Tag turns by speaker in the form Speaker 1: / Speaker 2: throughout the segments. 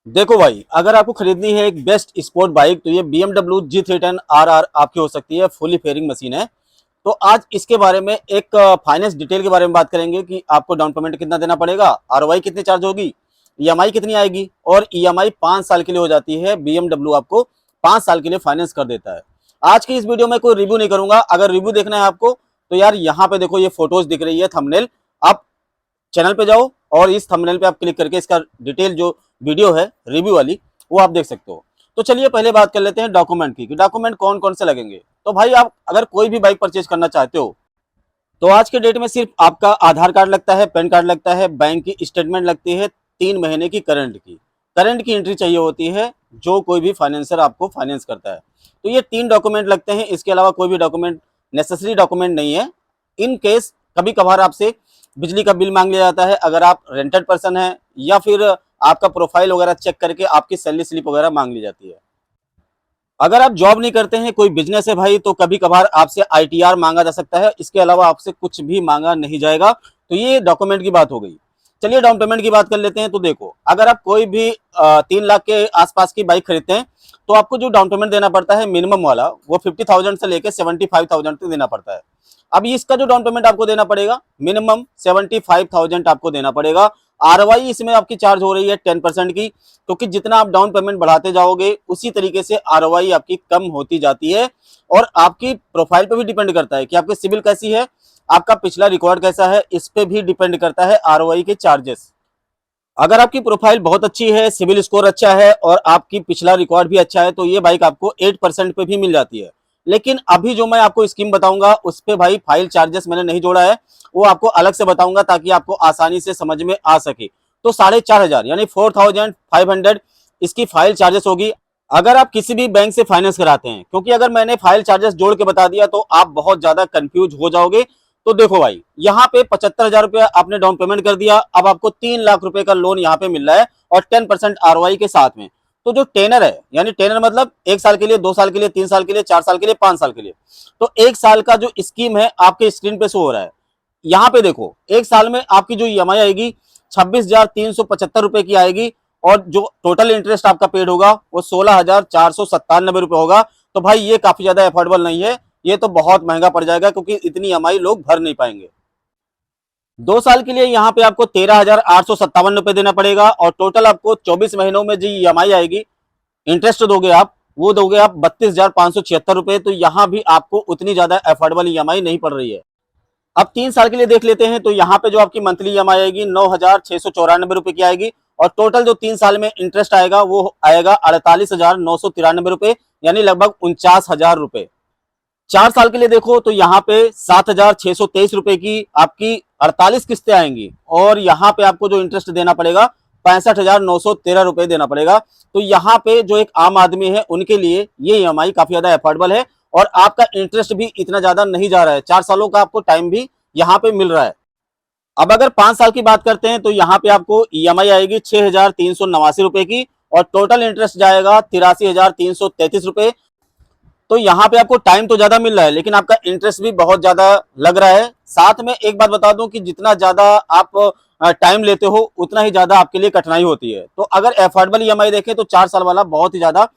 Speaker 1: देखो भाई, अगर आपको खरीदनी है एक बेस्ट स्पोर्ट बाइक तो ये BMW G310 RR आपकी हो सकती है। फुली फेयरिंग मशीन है। तो आज इसके बारे में एक फाइनेंस डिटेल के बारे में बात करेंगे कि आपको डाउन पेमेंट कितना देना पड़ेगा, आरओआई कितनी चार्ज होगी, ईएमआई कितनी आएगी और ईएमआई 5 साल के लिए हो जाती है। BMW आपको 5 साल के लिए फाइनेंस कर देता है। आज की इस वीडियो में कोई रिव्यू नहीं करूंगा। अगर रिव्यू देखना है आपको तो यार यहाँ पे देखो, ये फोटोज दिख रही है थंबनेल। आप चैनल पे जाओ और इस थंबनेल पे आप क्लिक करके इसका डिटेल जो वीडियो है रिव्यू वाली वो आप देख सकते हो। तो चलिए पहले बात कर लेते हैं डॉक्यूमेंट की, कि डॉक्यूमेंट कौन कौन से लगेंगे। तो भाई आप अगर कोई भी बाइक परचेज करना चाहते हो तो आज के डेट में सिर्फ आपका आधार कार्ड लगता है, पैन कार्ड लगता है, बैंक की स्टेटमेंट लगती है, 3 महीने की करंट की एंट्री चाहिए होती है जो कोई भी फाइनेंसर आपको फाइनेंस करता है। तो ये 3 डॉक्यूमेंट लगते हैं। इसके अलावा कोई भी डॉक्यूमेंट नेसेसरी डॉक्यूमेंट नहीं है। इन केस कभी कभार आपसे बिजली का बिल मांग लिया जाता है अगर आप रेंटेड पर्सन है, या फिर आपका प्रोफाइल वगैरह चेक करके आपकी सैलरी स्लिप वगैरह मांग ली जाती है। अगर आप जॉब नहीं करते हैं, कोई बिजनेस है भाई, तो कभी कभार आपसे आईटीआर मांगा जा सकता है। इसके अलावा आपसे कुछ भी मांगा नहीं जाएगा। तो ये डॉक्यूमेंट की बात हो गई। चलिए डाउन पेमेंट की बात कर लेते हैं। तो देखो, अगर आप कोई भी 3 लाख के आसपास की बाइक खरीदते हैं तो आपको जो डाउन पेमेंट देना पड़ता है मिनिमम वाला, वो 50,000 से लेकर 75,000 तक देना पड़ता है। अब इसका जो डाउन पेमेंट आपको देना पड़ेगा मिनिमम 75,000 आपको देना पड़ेगा। आरओआई इसमें आपकी चार्ज हो रही है 10% की, क्योंकि जितना आप डाउन पेमेंट बढ़ाते जाओगे उसी तरीके से आरओआई आपकी कम होती जाती है। और आपकी प्रोफाइल पे भी डिपेंड करता है कि आपकी सिविल कैसी है, आपका पिछला रिकॉर्ड कैसा है, इस पे भी डिपेंड करता है आरओआई के चार्जेस। अगर आपकी प्रोफाइल बहुत अच्छी है, सिविल स्कोर अच्छा है और आपकी पिछला रिकॉर्ड भी अच्छा है तो ये बाइक आपको 8% पे भी मिल जाती है। लेकिन अभी जो मैं आपको स्कीम बताऊंगा उस पे भाई फाइल चार्जेस मैंने नहीं जोड़ा है, वो आपको अलग से बताऊंगा ताकि आपको आसानी से समझ में आ सके। तो 4,500 यानी 4,500 इसकी फाइल चार्जेस होगी अगर आप किसी भी बैंक से फाइनेंस कराते हैं। क्योंकि अगर मैंने फाइल चार्जेस जोड़ के बता दिया तो आप बहुत ज्यादा कंफ्यूज हो जाओगे। तो देखो भाई, यहाँ पे 75,000 रुपया आपने डाउन पेमेंट कर दिया, अब आपको 3 लाख रुपए का लोन यहाँ पे मिल रहा है और 10% आरओआई के साथ में। तो जो टेनर है, यानी टेनर मतलब 1 साल के लिए, 2 साल के लिए, 3 साल के लिए, 4 साल के लिए, 5 साल के लिए, तो 1 साल का जो स्कीम है आपके स्क्रीन पे शो हो रहा है। यहाँ पे देखो, 1 साल में आपकी जो ईएमआई आएगी 26,375 रुपए की आएगी और जो टोटल इंटरेस्ट आपका पेड होगा वो 16,497 रुपए होगा। तो भाई ये काफी ज्यादा अफोर्डेबल नहीं है, ये तो बहुत महंगा पड़ जाएगा क्योंकि इतनी ईएमआई लोग भर नहीं पाएंगे। 2 साल के लिए यहाँ पे आपको 13,857 रुपए देना पड़ेगा और टोटल आपको 24 महीनों में जो ईएमआई आएगी, इंटरेस्ट दोगे आप, वो दोगे आप 32,576 रुपए। तो यहाँ भी आपको उतनी ज्यादा अफोर्डेबल ईएमआई नहीं पड़ रही है। अब 3 साल के लिए देख लेते हैं तो यहाँ पे जो आपकी मंथली ईएमआई आएगी 9,694 रुपए की आएगी और टोटल जो 3 साल में इंटरेस्ट आएगा वो आएगा 48,993 रुपए, यानी लगभग 49,000 रुपए। 4 साल के लिए देखो तो यहाँ पे 7,623 रुपए की आपकी 48 किस्तें आएंगी और यहाँ पे आपको जो इंटरेस्ट देना पड़ेगा 65,913 रुपए देना पड़ेगा। तो यहाँ पे जो एक आम आदमी है उनके लिए ये ईएमआई काफी ज्यादा अफोर्डेबल है और आपका इंटरेस्ट भी इतना ज्यादा नहीं जा रहा है। 4 सालों का आपको टाइम भी यहाँ पे मिल रहा है। अब अगर 5 साल की बात करते हैं तो यहाँ पे आपको ईएमआई आएगी 6,389 रुपए की और टोटल इंटरेस्ट जाएगा 83,333 रुपए। तो यहाँ पे आपको टाइम तो ज्यादा मिल रहा है लेकिन आपका इंटरेस्ट भी बहुत ज्यादा लग रहा है। साथ में एक बात बता दूं कि जितना ज्यादा आप टाइम लेते हो उतना ही ज्यादा आपके लिए कठिनाई होती है। तो अगर अफोर्डेबल ईएमआई देखें तो 4 साल वाला बहुत ही ज्यादा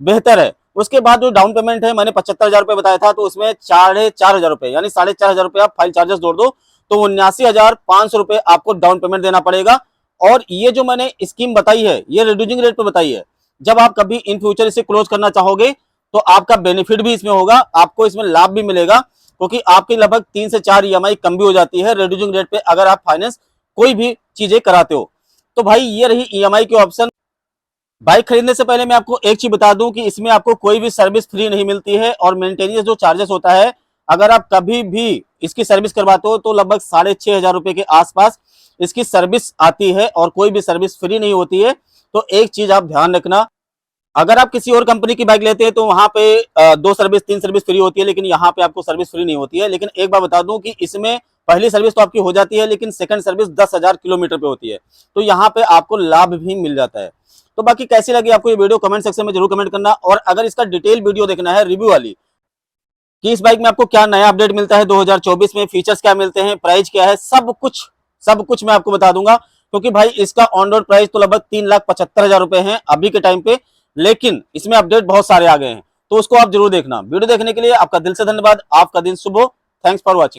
Speaker 1: बेहतर है। उसके बाद जो डाउन पेमेंट है मैंने 75,000 रुपए बताया था, तो उसमें 4,500 रुपए यानी 4,500 रुपए आप फाइल चार्जेस जोड़ दो तो 79,500 रुपए आपको डाउन पेमेंट देना पड़ेगा। और ये जो मैंने स्कीम बताई है ये रिड्यूसिंग रेट पे बताई है। जब आप कभी इन फ्यूचर इसे क्लोज करना चाहोगे तो आपका बेनिफिट भी इसमें होगा, आपको इसमें लाभ भी मिलेगा क्योंकि आपकी लगभग 3 से 4 ईएमआई कम भी हो जाती है रिड्यूसिंग रेट पे अगर आप फाइनेंस कोई भी चीजें कराते हो। तो भाई ये रही ईएमआई के ऑप्शन। बाइक खरीदने से पहले मैं आपको एक चीज बता दूं कि इसमें आपको कोई भी सर्विस फ्री नहीं मिलती है और मेंटेनेंस जो चार्जेस होता है अगर आप कभी भी इसकी सर्विस करवाते हो तो लगभग 6,500 रुपए के आसपास इसकी सर्विस आती है और कोई भी सर्विस फ्री नहीं होती है। तो एक चीज आप ध्यान रखना, अगर आप किसी और कंपनी की बाइक लेते हैं तो वहां पे 2 सर्विस 3 सर्विस फ्री होती है लेकिन यहाँ पे आपको सर्विस फ्री नहीं होती है। लेकिन एक बार बता दूं कि इसमें पहली सर्विस तो आपकी हो जाती है लेकिन सेकंड सर्विस 10,000 किलोमीटर पे होती है। तो यहाँ पे आपको लाभ भी मिल जाता है। तो बाकी कैसी लगी आपको ये वीडियो कमेंट सेक्शन में जरूर कमेंट करना। और अगर इसका डिटेल वीडियो देखना है रिव्यू वाली कि इस बाइक में आपको क्या नया अपडेट मिलता है 2024 में, फीचर्स क्या मिलते हैं, प्राइस क्या है, सब कुछ मैं आपको बता दूंगा। क्योंकि भाई इसका ऑन रोड प्राइस तो लगभग 3,75,000 रुपए है अभी के टाइम पे, लेकिन इसमें अपडेट बहुत सारे आ गए हैं, तो उसको आप जरूर देखना। वीडियो देखने के लिए आपका दिल से धन्यवाद। आपका दिन शुभ हो। Thanks for watching.